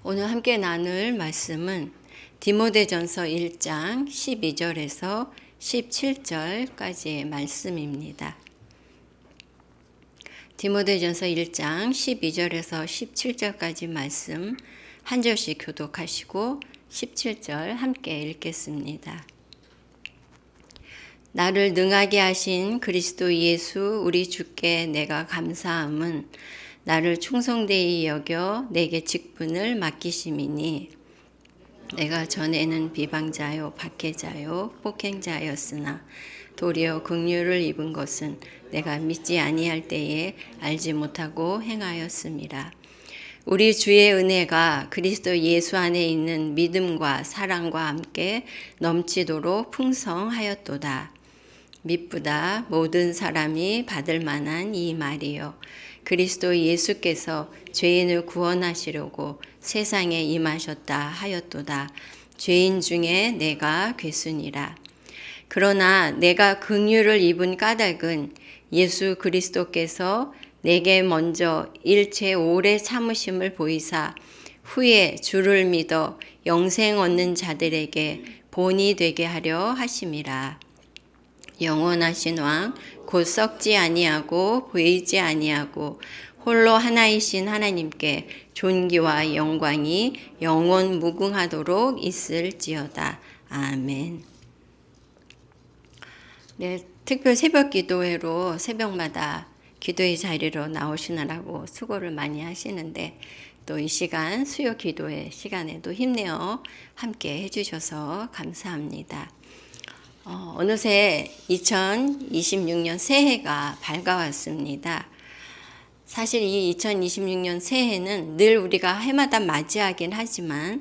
오늘 함께 나눌 말씀은 디모데전서 1장 12절에서 17절까지의 말씀입니다. 디모데전서 1장 12절에서 17절까지 말씀 한 절씩 교독하시고 17절 함께 읽겠습니다. 나를 능하게 하신 그리스도 예수 우리 주께 내가 감사함은 나를 충성되이 여겨 내게 직분을 맡기심이니 내가 전에는 비방자요 박해자요 폭행자였으나 도리어 긍휼을 입은 것은 내가 믿지 아니할 때에 알지 못하고 행하였음이라. 우리 주의 은혜가 그리스도 예수 안에 있는 믿음과 사랑과 함께 넘치도록 풍성하였도다. 미쁘다 모든 사람이 받을 만한 이 말이요 그리스도 예수께서 죄인을 구원하시려고 세상에 임하셨다 하였도다. 죄인 중에 내가 괴순이라. 그러나 내가 긍휼을 입은 까닭은 예수 그리스도께서 내게 먼저 일체 오래 참으심을 보이사 후에 주를 믿어 영생 얻는 자들에게 본이 되게 하려 하심이라. 영원하신 왕 곧 썩지 아니하고 보이지 아니하고 홀로 하나이신 하나님께 존귀와 영광이 영원 무궁하도록 있을지어다. 아멘. 네, 특별 새벽 기도회로 새벽마다 기도의 자리로 나오시느라고 수고를 많이 하시는데 또 이 시간 수요 기도회 시간에도 힘내어 함께 해주셔서 감사합니다. 어느새 2026년 새해가 밝아왔습니다. 사실 이 2026년 새해는 늘 우리가 해마다 맞이하긴 하지만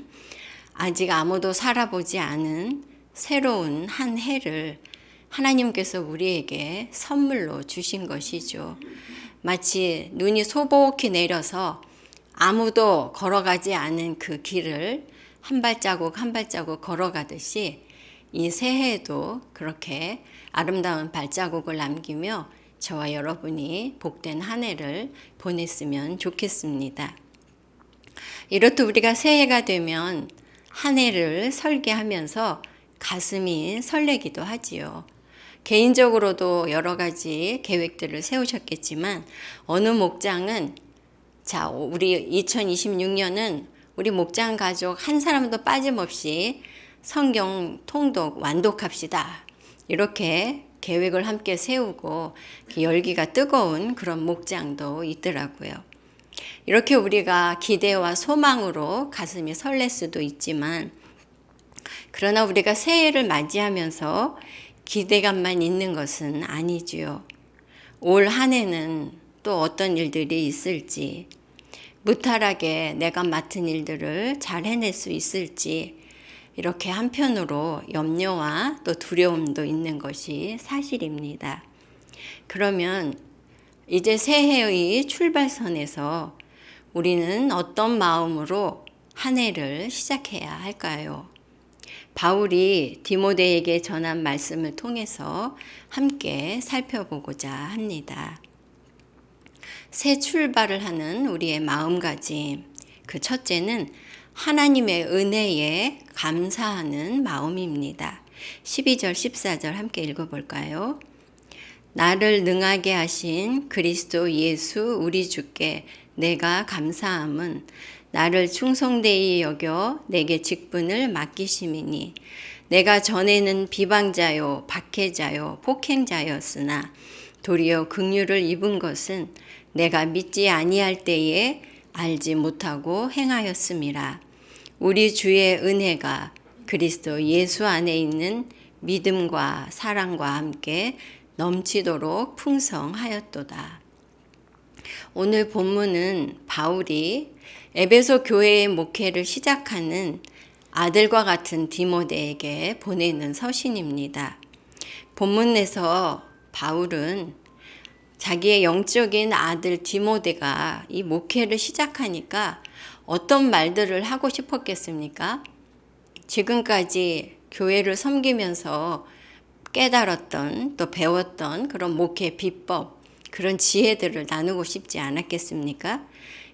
아직 아무도 살아보지 않은 새로운 한 해를 하나님께서 우리에게 선물로 주신 것이죠. 마치 눈이 소복히 내려서 아무도 걸어가지 않은 그 길을 한 발자국 한 발자국 걸어가듯이 이 새해에도 그렇게 아름다운 발자국을 남기며 저와 여러분이 복된 한 해를 보냈으면 좋겠습니다. 이렇듯 우리가 새해가 되면 한 해를 설계하면서 가슴이 설레기도 하지요. 개인적으로도 여러 가지 계획들을 세우셨겠지만 어느 목장은 우리 2026년은 우리 목장 가족 한 사람도 빠짐없이 성경 통독 완독합시다. 이렇게 계획을 함께 세우고 열기가 뜨거운 그런 목장도 있더라고요. 이렇게 우리가 기대와 소망으로 가슴이 설렐 수도 있지만 그러나 우리가 새해를 맞이하면서 기대감만 있는 것은 아니지요. 올 한 해는 또 어떤 일들이 있을지, 무탈하게 내가 맡은 일들을 잘 해낼 수 있을지 이렇게 한편으로 염려와 또 두려움도 있는 것이 사실입니다. 그러면 이제 새해의 출발선에서 우리는 어떤 마음으로 한 해를 시작해야 할까요? 바울이 디모데에게 전한 말씀을 통해서 함께 살펴보고자 합니다. 새 출발을 하는 우리의 마음가짐, 그 첫째는 하나님의 은혜에 감사하는 마음입니다. 12절 14절 함께 읽어볼까요? 나를 능하게 하신 그리스도 예수 우리 주께 내가 감사함은 나를 충성되이 여겨 내게 직분을 맡기심이니 내가 전에는 비방자요 박해자요 폭행자였으나 도리어 긍휼을 입은 것은 내가 믿지 아니할 때에 알지 못하고 행하였음이라. 우리 주의 은혜가 그리스도 예수 안에 있는 믿음과 사랑과 함께 넘치도록 풍성하였도다. 오늘 본문은 바울이 에베소 교회의 목회를 시작하는 아들과 같은 디모데에게 보내는 서신입니다. 본문에서 바울은 자기의 영적인 아들 디모데가 이 목회를 시작하니까 어떤 말들을 하고 싶었겠습니까? 지금까지 교회를 섬기면서 깨달았던 또 배웠던 그런 목회 비법, 그런 지혜들을 나누고 싶지 않았겠습니까?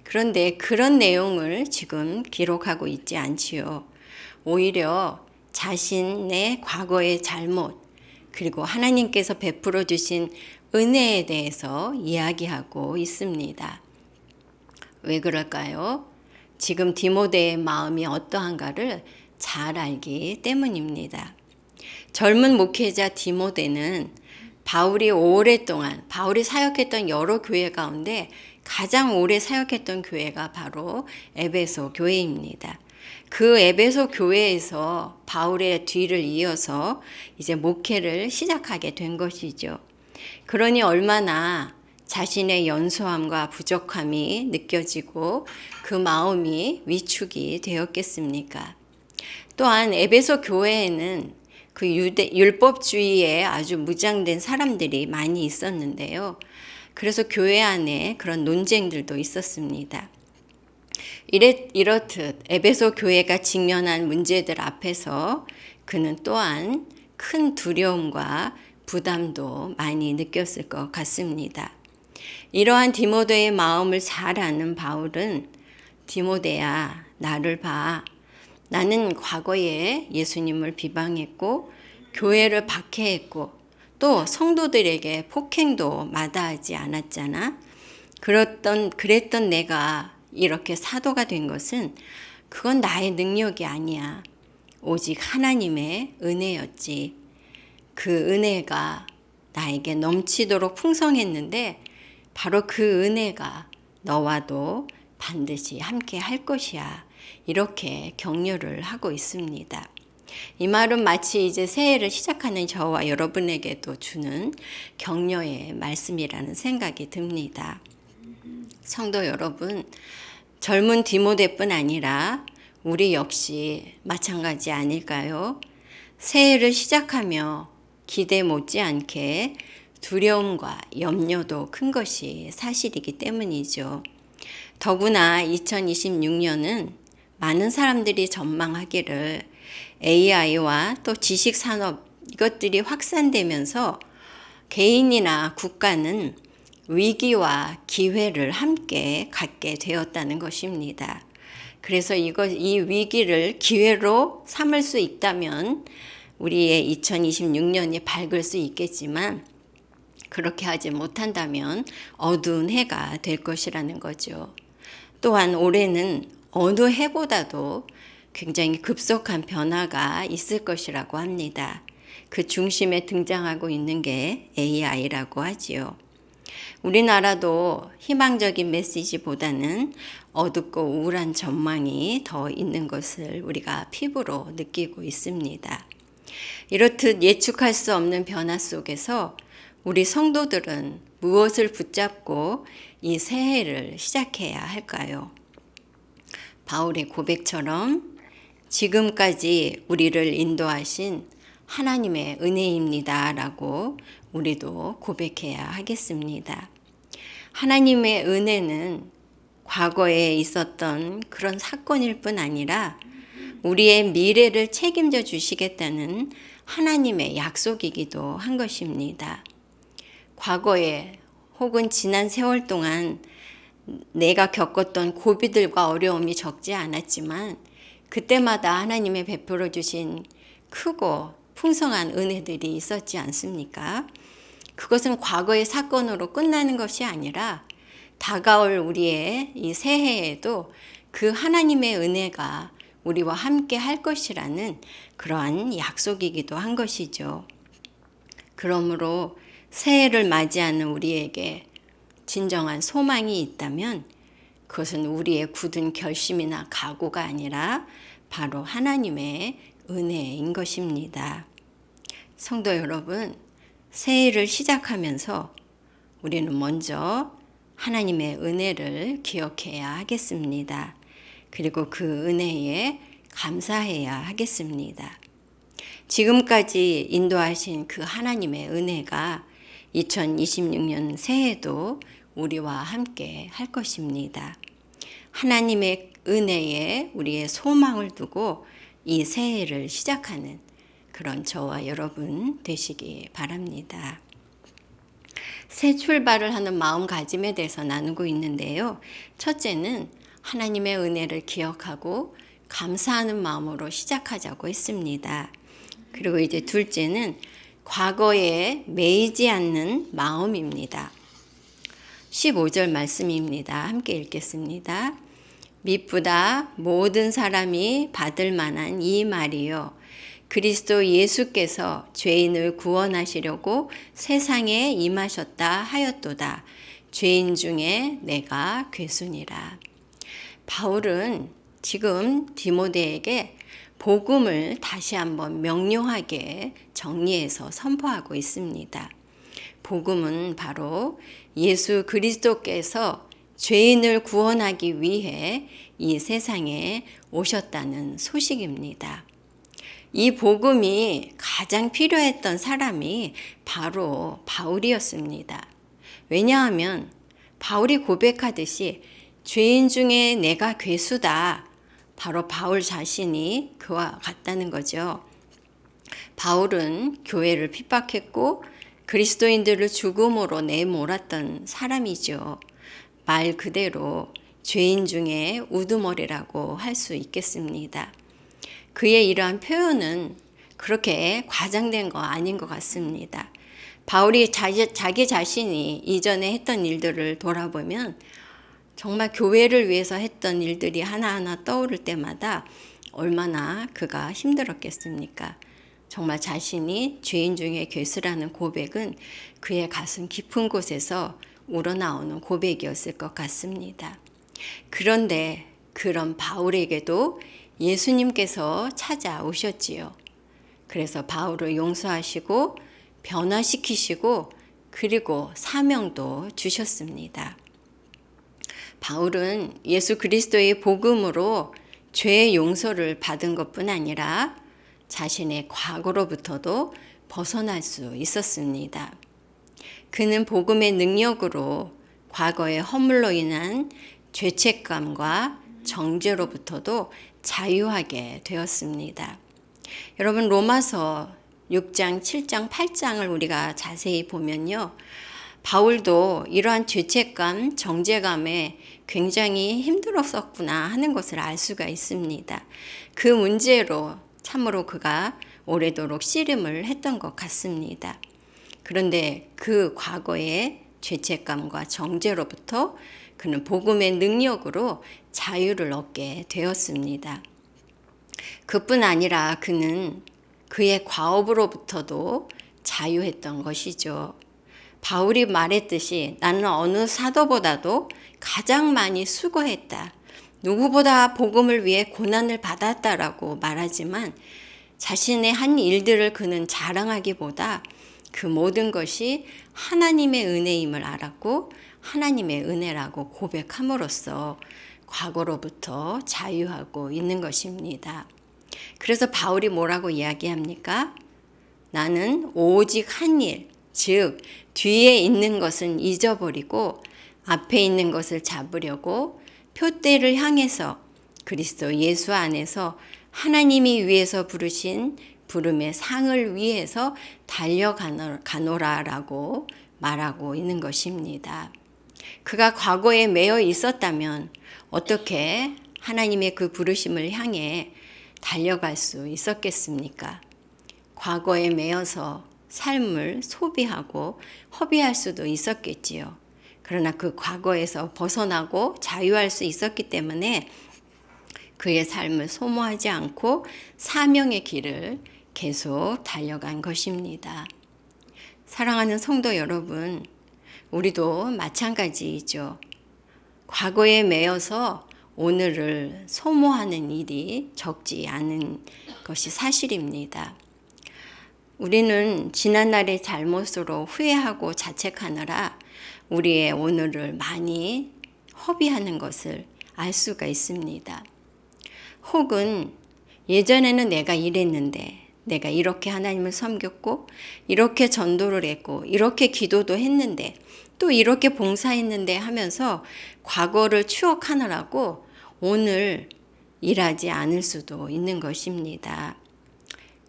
그런데 그런 내용을 지금 기록하고 있지 않지요. 오히려 자신의 과거의 잘못, 그리고 하나님께서 베풀어 주신 은혜에 대해서 이야기하고 있습니다. 왜 그럴까요? 지금 디모데의 마음이 어떠한가를 잘 알기 때문입니다. 젊은 목회자 디모데는 바울이 사역했던 여러 교회 가운데 가장 오래 사역했던 교회가 바로 에베소 교회입니다. 그 에베소 교회에서 바울의 뒤를 이어서 이제 목회를 시작하게 된 것이죠. 그러니 얼마나 자신의 연소함과 부족함이 느껴지고 그 마음이 위축이 되었겠습니까? 또한 에베소 교회에는 그 율법주의에 아주 무장된 사람들이 많이 있었는데요. 그래서 교회 안에 그런 논쟁들도 있었습니다. 이렇듯 에베소 교회가 직면한 문제들 앞에서 그는 또한 큰 두려움과 부담도 많이 느꼈을 것 같습니다. 이러한 디모데의 마음을 잘 아는 바울은 디모데야, 나를 봐. 나는 과거에 예수님을 비방했고 교회를 박해했고 또 성도들에게 폭행도 마다하지 않았잖아. 그랬던 내가 이렇게 사도가 된 것은 그건 나의 능력이 아니야. 오직 하나님의 은혜였지. 그 은혜가 나에게 넘치도록 풍성했는데 바로 그 은혜가 너와도 반드시 함께 할 것이야. 이렇게 격려를 하고 있습니다. 이 말은 마치 이제 새해를 시작하는 저와 여러분에게도 주는 격려의 말씀이라는 생각이 듭니다. 성도 여러분, 젊은 디모데뿐 아니라 우리 역시 마찬가지 아닐까요? 새해를 시작하며 기대 못지않게 두려움과 염려도 큰 것이 사실이기 때문이죠. 더구나 2026년은 많은 사람들이 전망하기를 AI와 또 지식산업 이것들이 확산되면서 개인이나 국가는 위기와 기회를 함께 갖게 되었다는 것입니다. 그래서 이 위기를 기회로 삼을 수 있다면 우리의 2026년이 밝을 수 있겠지만 그렇게 하지 못한다면 어두운 해가 될 것이라는 거죠. 또한 올해는 어느 해보다도 굉장히 급속한 변화가 있을 것이라고 합니다. 그 중심에 등장하고 있는 게 AI라고 하지요. 우리나라도 희망적인 메시지보다는 어둡고 우울한 전망이 더 있는 것을 우리가 피부로 느끼고 있습니다. 이렇듯 예측할 수 없는 변화 속에서 우리 성도들은 무엇을 붙잡고 이 새해를 시작해야 할까요? 바울의 고백처럼 지금까지 우리를 인도하신 하나님의 은혜입니다 라고 우리도 고백해야 하겠습니다. 하나님의 은혜는 과거에 있었던 그런 사건일 뿐 아니라 우리의 미래를 책임져 주시겠다는 하나님의 약속이기도 한 것입니다. 과거에 혹은 지난 세월 동안 내가 겪었던 고비들과 어려움이 적지 않았지만 그때마다 하나님의 베풀어 주신 크고 풍성한 은혜들이 있었지 않습니까? 그것은 과거의 사건으로 끝나는 것이 아니라 다가올 우리의 이 새해에도 그 하나님의 은혜가 우리와 함께 할 것이라는 그러한 약속이기도 한 것이죠. 그러므로 새해를 맞이하는 우리에게 진정한 소망이 있다면 그것은 우리의 굳은 결심이나 각오가 아니라 바로 하나님의 은혜인 것입니다. 성도 여러분, 새해를 시작하면서 우리는 먼저 하나님의 은혜를 기억해야 하겠습니다. 그리고 그 은혜에 감사해야 하겠습니다. 지금까지 인도하신 그 하나님의 은혜가 2026년 새해도 우리와 함께 할 것입니다. 하나님의 은혜에 우리의 소망을 두고 이 새해를 시작하는 그런 저와 여러분 되시기 바랍니다. 새 출발을 하는 마음가짐에 대해서 나누고 있는데요. 첫째는 하나님의 은혜를 기억하고 감사하는 마음으로 시작하자고 했습니다. 그리고 이제 둘째는 과거에 매이지 않는 마음입니다. 15절 말씀입니다. 함께 읽겠습니다. 미쁘다 모든 사람이 받을 만한 이 말이요. 그리스도 예수께서 죄인을 구원하시려고 세상에 임하셨다 하였도다. 죄인 중에 내가 괴순이라. 바울은 지금 디모데에게 복음을 다시 한번 명료하게 정리해서 선포하고 있습니다. 복음은 바로 예수 그리스도께서 죄인을 구원하기 위해 이 세상에 오셨다는 소식입니다. 이 복음이 가장 필요했던 사람이 바로 바울이었습니다. 왜냐하면 바울이 고백하듯이 죄인 중에 내가 괴수다. 바로 바울 자신이 그와 같다는 거죠. 바울은 교회를 핍박했고 그리스도인들을 죽음으로 내몰았던 사람이죠. 말 그대로 죄인 중에 우두머리라고 할 수 있겠습니다. 그의 이러한 표현은 그렇게 과장된 거 아닌 것 같습니다. 바울이 자기 자신이 이전에 했던 일들을 돌아보면 정말 교회를 위해서 했던 일들이 하나하나 떠오를 때마다 얼마나 그가 힘들었겠습니까? 정말 자신이 죄인 중에 괴수라는 고백은 그의 가슴 깊은 곳에서 우러나오는 고백이었을 것 같습니다. 그런데 그런 바울에게도 예수님께서 찾아오셨지요. 그래서 바울을 용서하시고 변화시키시고 그리고 사명도 주셨습니다. 바울은 예수 그리스도의 복음으로 죄의 용서를 받은 것뿐 아니라 자신의 과거로부터도 벗어날 수 있었습니다. 그는 복음의 능력으로 과거의 허물로 인한 죄책감과 정죄로부터도 자유하게 되었습니다. 여러분 로마서 6장, 7장, 8장을 우리가 자세히 보면요. 바울도 이러한 죄책감, 정죄감에 굉장히 힘들었었구나 하는 것을 알 수가 있습니다. 그 문제로 참으로 그가 오래도록 씨름을 했던 것 같습니다. 그런데 그 과거의 죄책감과 정죄로부터 그는 복음의 능력으로 자유를 얻게 되었습니다. 그뿐 아니라 그는 그의 과업으로부터도 자유했던 것이죠. 바울이 말했듯이 나는 어느 사도보다도 가장 많이 수고했다. 누구보다 복음을 위해 고난을 받았다라고 말하지만 자신의 한 일들을 그는 자랑하기보다 그 모든 것이 하나님의 은혜임을 알았고 하나님의 은혜라고 고백함으로써 과거로부터 자유하고 있는 것입니다. 그래서 바울이 뭐라고 이야기합니까? 나는 오직 한 일, 즉 뒤에 있는 것은 잊어버리고 앞에 있는 것을 잡으려고 표대를 향해서 그리스도 예수 안에서 하나님이 위해서 부르신 부름의 상을 위해서 달려가노라라고 말하고 있는 것입니다. 그가 과거에 매여 있었다면 어떻게 하나님의 그 부르심을 향해 달려갈 수 있었겠습니까? 과거에 매여서 삶을 소비하고 허비할 수도 있었겠지요. 그러나 그 과거에서 벗어나고 자유할 수 있었기 때문에 그의 삶을 소모하지 않고 사명의 길을 계속 달려간 것입니다. 사랑하는 성도 여러분, 우리도 마찬가지이죠. 과거에 매여서 오늘을 소모하는 일이 적지 않은 것이 사실입니다. 우리는 지난날의 잘못으로 후회하고 자책하느라 우리의 오늘을 많이 허비하는 것을 알 수가 있습니다. 혹은 예전에는 내가 이랬는데 내가 이렇게 하나님을 섬겼고 이렇게 전도를 했고 이렇게 기도도 했는데 또 이렇게 봉사했는데 하면서 과거를 추억하느라고 오늘 일하지 않을 수도 있는 것입니다.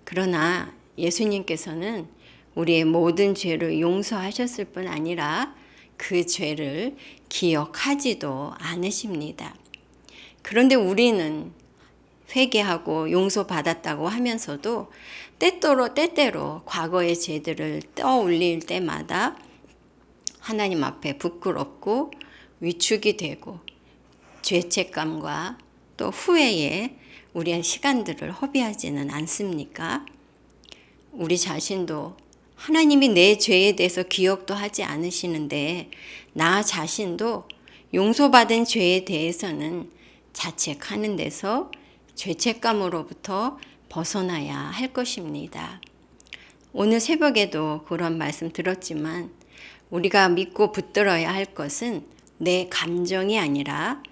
그러나 예수님께서는 우리의 모든 죄를 용서하셨을 뿐 아니라 그 죄를 기억하지도 않으십니다. 그런데 우리는 회개하고 용서받았다고 하면서도 때때로 과거의 죄들을 떠올릴 때마다 하나님 앞에 부끄럽고 위축이 되고 죄책감과 또 후회에 우리의 시간들을 허비하지는 않습니까? 우리 자신도 하나님이 내 죄에 대해서 기억도 하지 않으시는데 나 자신도 용서받은 죄에 대해서는 자책하는 데서 죄책감으로부터 벗어나야 할 것입니다. 오늘 새벽에도 그런 말씀 들었지만 우리가 믿고 붙들어야 할 것은 내 감정이 아니라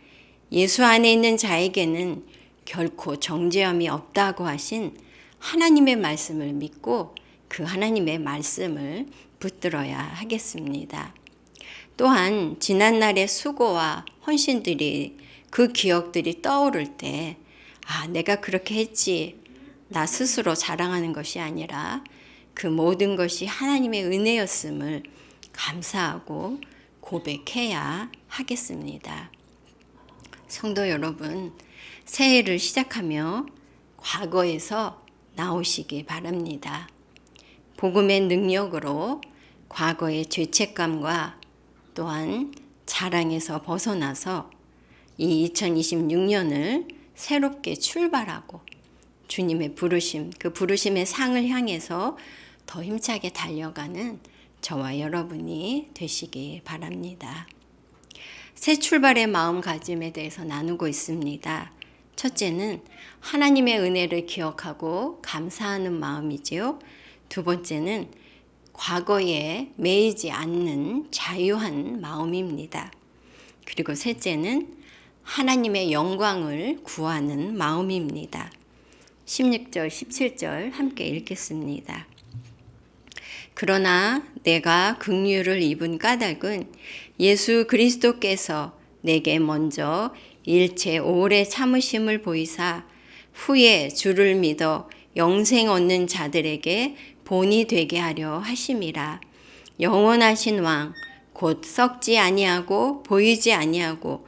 예수 안에 있는 자에게는 결코 정죄함이 없다고 하신 하나님의 말씀을 믿고 그 하나님의 말씀을 붙들어야 하겠습니다. 또한 지난날의 수고와 헌신들이 그 기억들이 떠오를 때 내가 그렇게 했지 나 스스로 자랑하는 것이 아니라 그 모든 것이 하나님의 은혜였음을 감사하고 고백해야 하겠습니다. 성도 여러분, 새해를 시작하며 과거에서 나오시기 바랍니다. 복음의 능력으로 과거의 죄책감과 또한 자랑에서 벗어나서 이 2026년을 새롭게 출발하고 주님의 부르심, 그 부르심의 상을 향해서 더 힘차게 달려가는 저와 여러분이 되시기 바랍니다. 새 출발의 마음가짐에 대해서 나누고 있습니다. 첫째는 하나님의 은혜를 기억하고 감사하는 마음이지요. 두 번째는 과거에 매이지 않는 자유한 마음입니다. 그리고 셋째는 하나님의 영광을 구하는 마음입니다. 16절, 17절 함께 읽겠습니다. 그러나 내가 긍휼을 입은 까닭은 예수 그리스도께서 내게 먼저 일체 오래 참으심을 보이사 후에 주를 믿어 영생 얻는 자들에게 본이 되게 하려 하심이라. 영원하신 왕 곧 썩지 아니하고 보이지 아니하고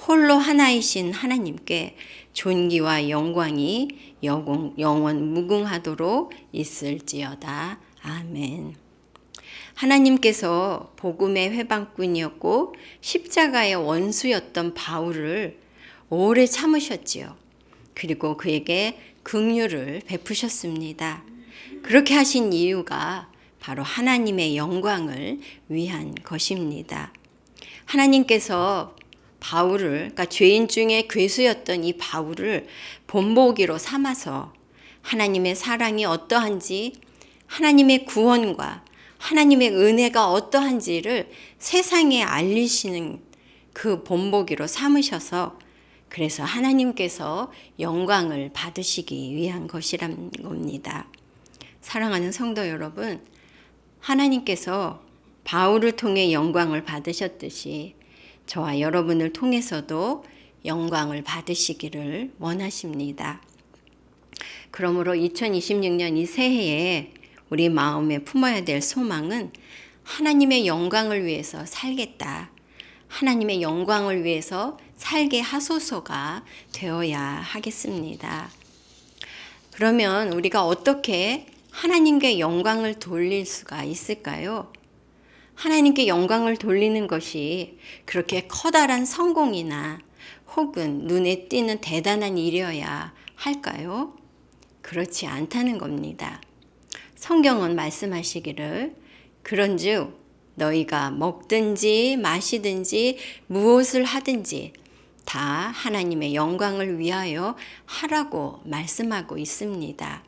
홀로 하나이신 하나님께 존귀와 영광이 영원 무궁하도록 있을지어다. 아멘. 하나님께서 복음의 회방꾼이었고 십자가의 원수였던 바울을 오래 참으셨지요. 그리고 그에게 긍휼을 베푸셨습니다. 그렇게 하신 이유가 바로 하나님의 영광을 위한 것입니다. 하나님께서 바울을, 그러니까 죄인 중에 괴수였던 이 바울을 본보기로 삼아서 하나님의 사랑이 어떠한지, 하나님의 구원과 하나님의 은혜가 어떠한지를 세상에 알리시는 그 본보기로 삼으셔서 그래서 하나님께서 영광을 받으시기 위한 것이란 겁니다. 사랑하는 성도 여러분, 하나님께서 바울을 통해 영광을 받으셨듯이 저와 여러분을 통해서도 영광을 받으시기를 원하십니다. 그러므로 2026년 이 새해에 우리 마음에 품어야 될 소망은 하나님의 영광을 위해서 살겠다. 하나님의 영광을 위해서 살게 하소서가 되어야 하겠습니다. 그러면 우리가 어떻게 하나님께 영광을 돌릴 수가 있을까요? 하나님께 영광을 돌리는 것이 그렇게 커다란 성공이나 혹은 눈에 띄는 대단한 일이어야 할까요? 그렇지 않다는 겁니다. 성경은 말씀하시기를 그런즉 너희가 먹든지 마시든지 무엇을 하든지 다 하나님의 영광을 위하여 하라고 말씀하고 있습니다.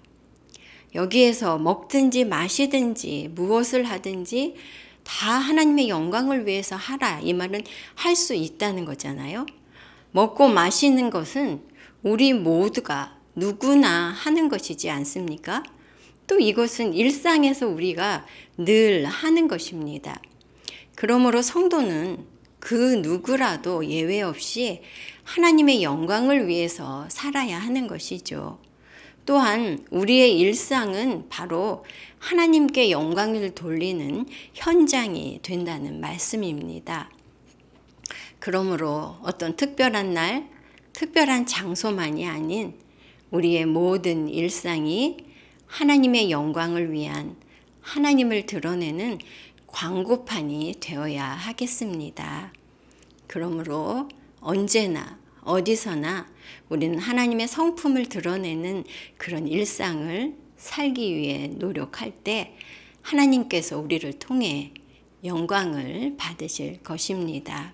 여기에서 먹든지 마시든지 무엇을 하든지 다 하나님의 영광을 위해서 하라. 이 말은 할 수 있다는 거잖아요. 먹고 마시는 것은 우리 모두가 누구나 하는 것이지 않습니까? 또 이것은 일상에서 우리가 늘 하는 것입니다. 그러므로 성도는 그 누구라도 예외 없이 하나님의 영광을 위해서 살아야 하는 것이죠. 또한 우리의 일상은 바로 하나님께 영광을 돌리는 현장이 된다는 말씀입니다. 그러므로 어떤 특별한 날, 특별한 장소만이 아닌 우리의 모든 일상이 하나님의 영광을 위한 하나님을 드러내는 광고판이 되어야 하겠습니다. 그러므로 언제나 어디서나 우리는 하나님의 성품을 드러내는 그런 일상을 살기 위해 노력할 때 하나님께서 우리를 통해 영광을 받으실 것입니다.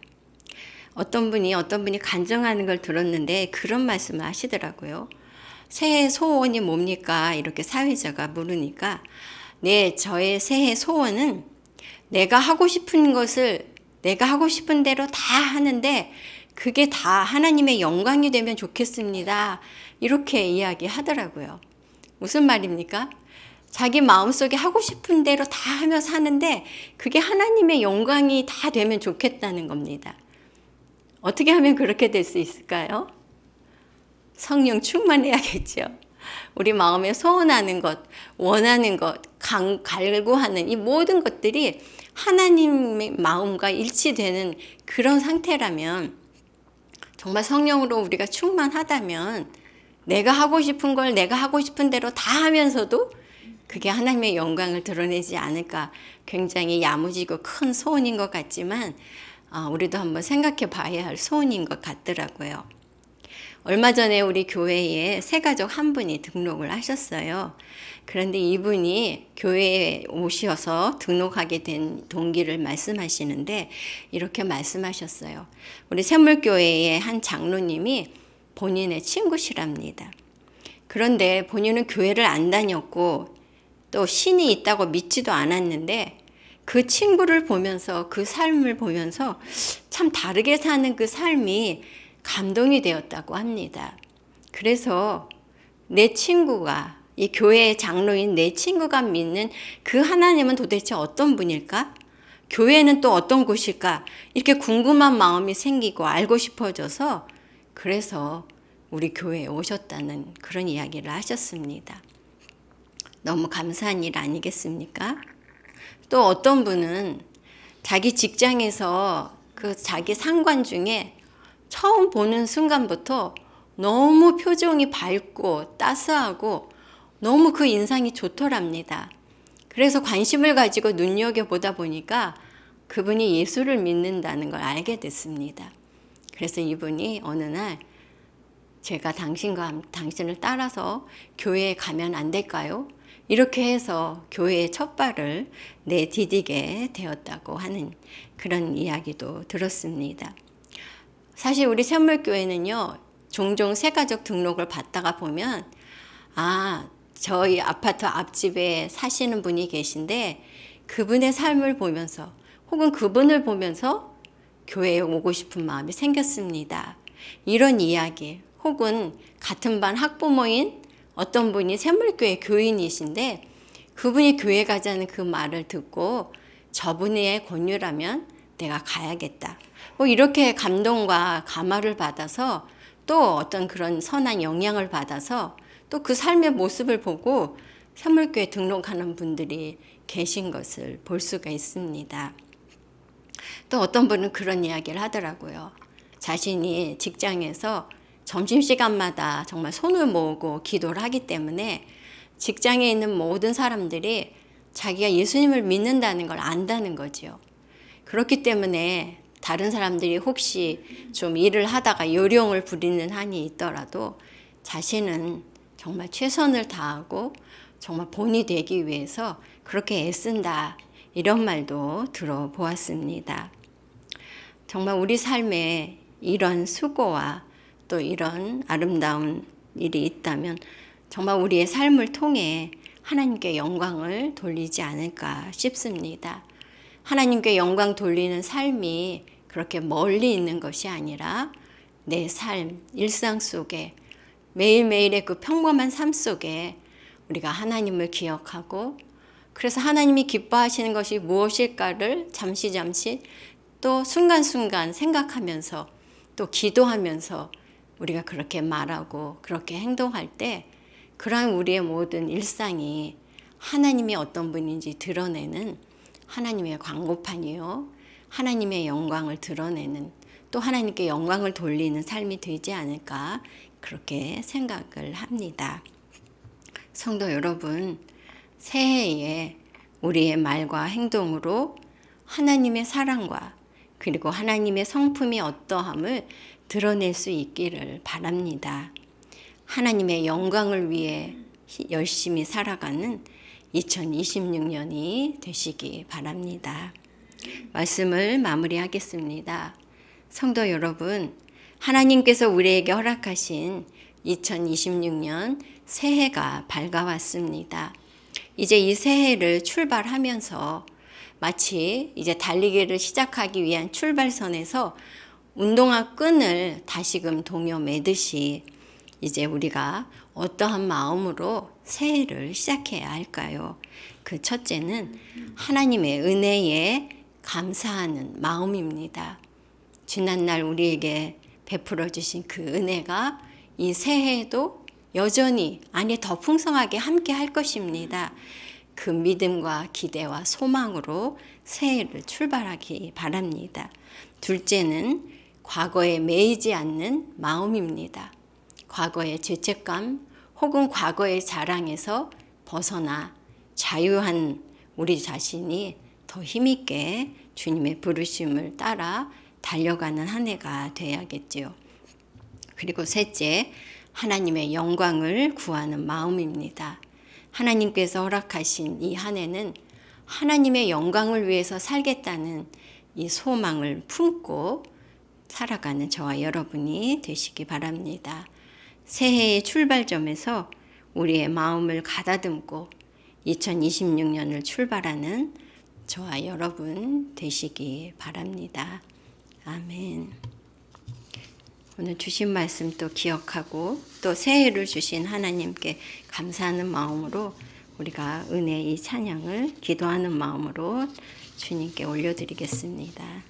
어떤 분이 간증하는 걸 들었는데 그런 말씀을 하시더라고요. 새해 소원이 뭡니까? 이렇게 사회자가 물으니까 저의 새해 소원은 내가 하고 싶은 것을 내가 하고 싶은 대로 다 하는데 그게 다 하나님의 영광이 되면 좋겠습니다. 이렇게 이야기하더라고요. 무슨 말입니까? 자기 마음속에 하고 싶은 대로 다 하며 사는데 그게 하나님의 영광이 다 되면 좋겠다는 겁니다. 어떻게 하면 그렇게 될 수 있을까요? 성령 충만해야겠죠. 우리 마음에 소원하는 것, 원하는 것, 갈구하는 이 모든 것들이 하나님의 마음과 일치되는 그런 상태라면, 정말 성령으로 우리가 충만하다면 내가 하고 싶은 걸 내가 하고 싶은 대로 다 하면서도 그게 하나님의 영광을 드러내지 않을까. 굉장히 야무지고 큰 소원인 것 같지만 우리도 한번 생각해 봐야 할 소원인 것 같더라고요. 얼마 전에 우리 교회에 새가족 한 분이 등록을 하셨어요. 그런데 이분이 교회에 오셔서 등록하게 된 동기를 말씀하시는데 이렇게 말씀하셨어요. 우리 샘물교회의 한 장로님이 본인의 친구시랍니다. 그런데 본인은 교회를 안 다녔고 또 신이 있다고 믿지도 않았는데 그 친구를 보면서, 그 삶을 보면서 참 다르게 사는 그 삶이 감동이 되었다고 합니다. 그래서 내 친구가, 이 교회의 장로인 내 친구가 믿는 그 하나님은 도대체 어떤 분일까? 교회는 또 어떤 곳일까? 이렇게 궁금한 마음이 생기고 알고 싶어져서 그래서 우리 교회에 오셨다는 그런 이야기를 하셨습니다. 너무 감사한 일 아니겠습니까? 또 어떤 분은 자기 직장에서 그 자기 상관 중에 처음 보는 순간부터 너무 표정이 밝고 따스하고 너무 그 인상이 좋더랍니다. 그래서 관심을 가지고 눈여겨보다 보니까 그분이 예수를 믿는다는 걸 알게 됐습니다. 그래서 이분이 어느 날 제가 당신을 따라서 교회에 가면 안 될까요? 이렇게 해서 교회의 첫 발을 내디디게 되었다고 하는 그런 이야기도 들었습니다. 사실 우리 샘물교회는요, 종종 새가족 등록을 받다가 보면 저희 아파트 앞집에 사시는 분이 계신데 그분의 삶을 보면서 혹은 그분을 보면서 교회에 오고 싶은 마음이 생겼습니다. 이런 이야기, 혹은 같은 반 학부모인 어떤 분이 샘물교회 교인이신데 그분이 교회 가자는 그 말을 듣고 저분의 권유라면 내가 가야겠다. 이렇게 감동과 감화를 받아서 또 어떤 그런 선한 영향을 받아서 또 그 삶의 모습을 보고 샘물교회 등록하는 분들이 계신 것을 볼 수가 있습니다. 또 어떤 분은 그런 이야기를 하더라고요. 자신이 직장에서 점심시간마다 정말 손을 모으고 기도를 하기 때문에 직장에 있는 모든 사람들이 자기가 예수님을 믿는다는 걸 안다는 거죠. 그렇기 때문에 다른 사람들이 혹시 좀 일을 하다가 요령을 부리는 한이 있더라도 자신은 정말 최선을 다하고 정말 본이 되기 위해서 그렇게 애쓴다. 이런 말도 들어보았습니다. 정말 우리 삶에 이런 수고와 또 이런 아름다운 일이 있다면 정말 우리의 삶을 통해 하나님께 영광을 돌리지 않을까 싶습니다. 하나님께 영광 돌리는 삶이 그렇게 멀리 있는 것이 아니라 내 삶, 일상 속에 매일매일의 그 평범한 삶 속에 우리가 하나님을 기억하고 그래서 하나님이 기뻐하시는 것이 무엇일까를 잠시 또 순간순간 생각하면서 또 기도하면서 우리가 그렇게 말하고 그렇게 행동할 때 그러한 우리의 모든 일상이 하나님이 어떤 분인지 드러내는 하나님의 광고판이요. 하나님의 영광을 드러내는, 또 하나님께 영광을 돌리는 삶이 되지 않을까 그렇게 생각을 합니다. 성도 여러분, 새해에 우리의 말과 행동으로 하나님의 사랑과 그리고 하나님의 성품이 어떠함을 드러낼 수 있기를 바랍니다. 하나님의 영광을 위해 열심히 살아가는 2026년이 되시기 바랍니다. 말씀을 마무리하겠습니다. 성도 여러분, 하나님께서 우리에게 허락하신 2026년 새해가 밝아왔습니다. 이제 이 새해를 출발하면서 마치 이제 달리기를 시작하기 위한 출발선에서 운동화 끈을 다시금 동여 매듯이 이제 우리가 어떠한 마음으로 새해를 시작해야 할까요? 그 첫째는 하나님의 은혜에 감사하는 마음입니다. 지난날 우리에게 베풀어 주신 그 은혜가 이 새해에도 여전히 안에 더 풍성하게 함께 할 것입니다. 그 믿음과 기대와 소망으로 새해를 출발하기 바랍니다. 둘째는 과거에 매이지 않는 마음입니다. 과거의 죄책감 혹은 과거의 자랑에서 벗어나 자유한 우리 자신이 더 힘있게 주님의 부르심을 따라 달려가는 한 해가 되어야겠지요. 그리고 셋째, 하나님의 영광을 구하는 마음입니다. 하나님께서 허락하신 이 한 해는 하나님의 영광을 위해서 살겠다는 이 소망을 품고 살아가는 저와 여러분이 되시기 바랍니다. 새해의 출발점에서 우리의 마음을 가다듬고 2026년을 출발하는 저와 여러분 되시기 바랍니다. 아멘. 오늘 주신 말씀 또 기억하고 또 새해를 주신 하나님께 감사하는 마음으로 우리가 은혜의 찬양을 기도하는 마음으로 주님께 올려드리겠습니다.